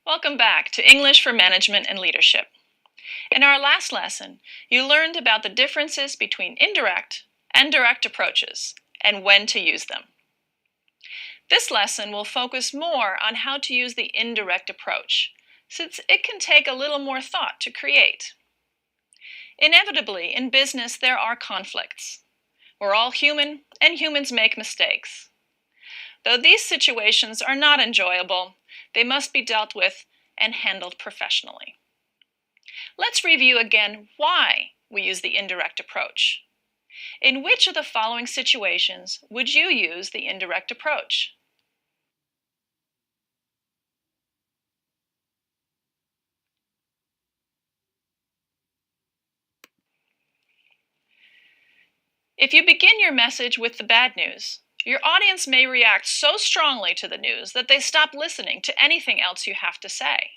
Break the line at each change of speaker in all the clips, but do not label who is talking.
Welcome back to English for Management and Leadership. In our last lesson, you learned about the differences between indirect and direct approaches and when to use them. This lesson will focus more on how to use the indirect approach, since it can take a little more thought to create. Inevitably, in business, there are conflicts. We're all human, and humans make mistakes. Though these situations are not enjoyable, they must be dealt with and handled professionally. Let's review again why we use the indirect approach. In which of the following situations would you use the indirect approach? If you begin your message with the bad news, your audience may react so strongly to the news that they stop listening to anything else you have to say.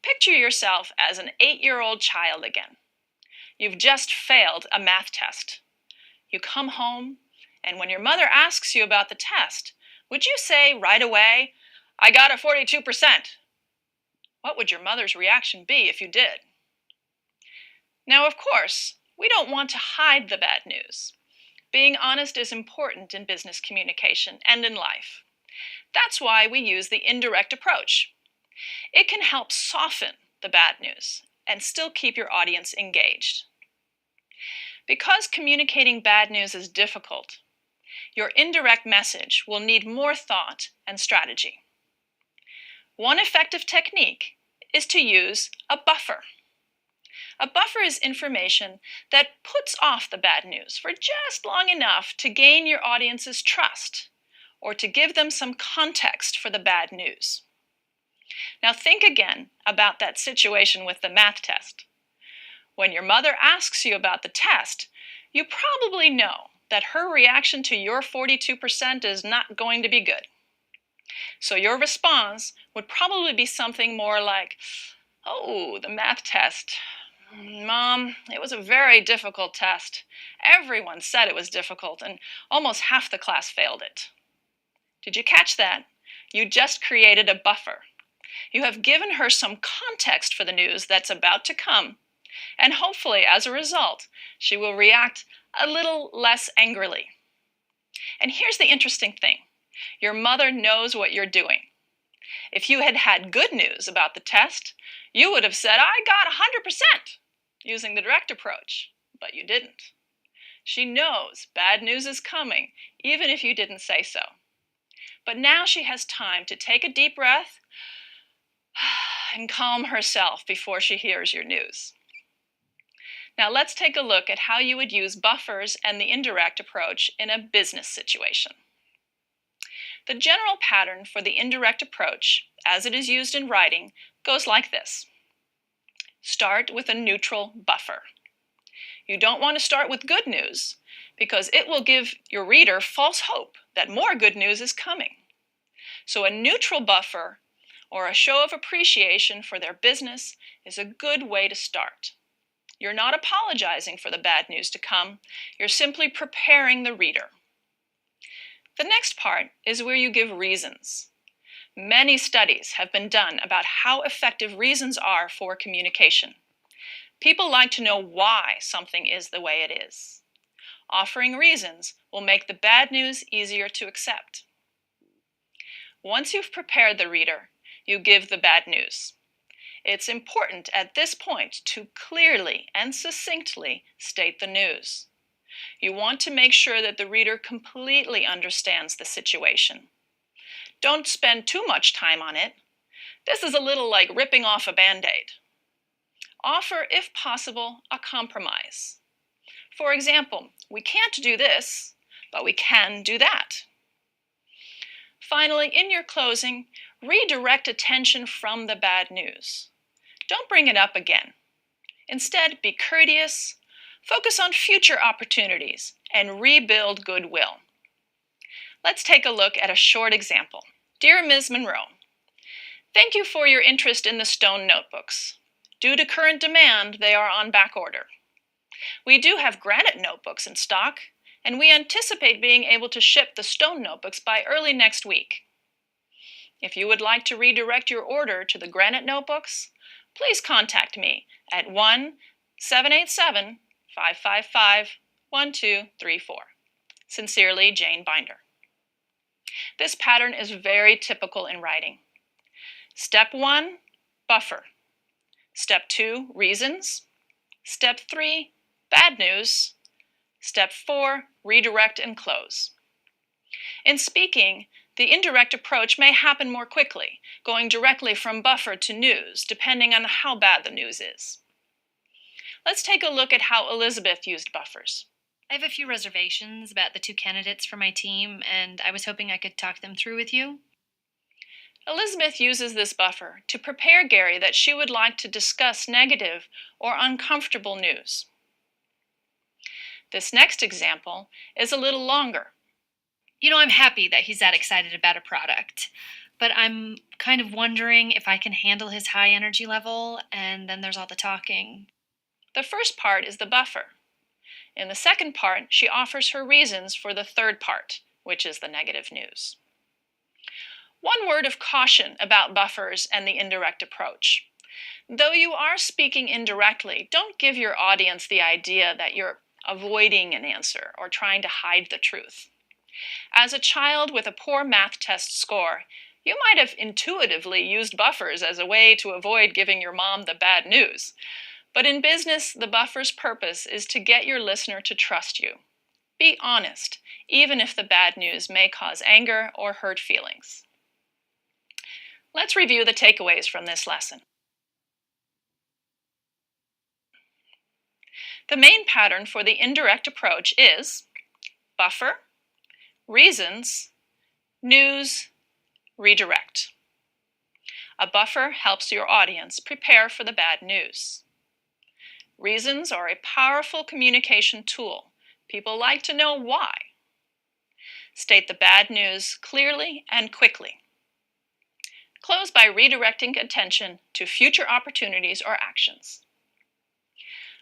Picture yourself as an 8-year-old child again. You've just failed a math test. You come home, and when your mother asks you about the test, would you say right away, "I got a 42%? What would your mother's reaction be if you did? Now, of course, we don't want to hide the bad news. Being honest is important in business communication and in life. That's why we use the indirect approach. It can help soften the bad news and still keep your audience engaged. Because communicating bad news is difficult, your indirect message will need more thought and strategy. One effective technique is to use a buffer. A buffer is information that puts off the bad news for just long enough to gain your audience's trust or to give them some context for the bad news. Now think again about that situation with the math test. When your mother asks you about the test, you probably know that her reaction to your 42% is not going to be good. So your response would probably be something more like, "Oh, the math test. Mom, it was a very difficult test. Everyone said it was difficult, and almost half the class failed it." Did you catch that? You just created a buffer. You have given her some context for the news that's about to come, and hopefully, as a result, she will react a little less angrily. And here's the interesting thing. Your mother knows what you're doing. If you had had good news about the test, you would have said, "I got 100%, using the direct approach, but you didn't. She knows bad news is coming, even if you didn't say so. But now she has time to take a deep breath and calm herself before she hears your news. Now let's take a look at how you would use buffers and the indirect approach in a business situation. The general pattern for the indirect approach, as it is used in writing, goes like this. Start with a neutral buffer. You don't want to start with good news because it will give your reader false hope that more good news is coming. So a neutral buffer or a show of appreciation for their business is a good way to start. You're not apologizing for the bad news to come. You're simply preparing the reader. The next part is where you give reasons. Many studies have been done about how effective reasons are for communication. People like to know why something is the way it is. Offering reasons will make the bad news easier to accept. Once you've prepared the reader, you give the bad news. It's important at this point to clearly and succinctly state the news. You want to make sure that the reader completely understands the situation. Don't spend too much time on it. This is a little like ripping off a Band-Aid. Offer, if possible, a compromise. For example, we can't do this, but we can do that. Finally, in your closing, redirect attention from the bad news. Don't bring it up again. Instead, be courteous, focus on future opportunities, and rebuild goodwill. Let's take a look at a short example. Dear Ms. Monroe, thank you for your interest in the stone notebooks. Due to current demand, they are on back order. We do have granite notebooks in stock, and we anticipate being able to ship the stone notebooks by early next week. If you would like to redirect your order to the Granite Notebooks, please contact me at 1-787-555-1234. Sincerely, Jane Binder. This pattern is very typical in writing. Step 1, buffer. Step 2, reasons. Step 3, bad news. Step 4, redirect and close. In speaking, the indirect approach may happen more quickly, going directly from buffer to news, depending on how bad the news is. Let's take a look at how Elizabeth used buffers.
I have a few reservations about the 2 candidates for my team, and I was hoping I could talk them through with you.
Elizabeth uses this buffer to prepare Gary that she would like to discuss negative or uncomfortable news. This next example is a little longer.
I'm happy that he's that excited about a product, but I'm kind of wondering if I can handle his high energy level, and then there's all the talking.
The first part is the buffer. In the second part, she offers her reasons for the third part, which is the negative news. One word of caution about buffers and the indirect approach. Though you are speaking indirectly, don't give your audience the idea that you're avoiding an answer or trying to hide the truth. As a child with a poor math test score, you might have intuitively used buffers as a way to avoid giving your mom the bad news. But in business, the buffer's purpose is to get your listener to trust you. Be honest, even if the bad news may cause anger or hurt feelings. Let's review the takeaways from this lesson. The main pattern for the indirect approach is buffer, reasons, news, redirect. A buffer helps your audience prepare for the bad news. Reasons are a powerful communication tool. People like to know why. State the bad news clearly and quickly. Close by redirecting attention to future opportunities or actions.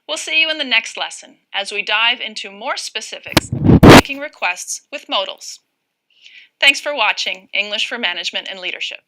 We'll see you in the next lesson as we dive into more specifics, making requests with modals. Thanks for watching English for Management and Leadership.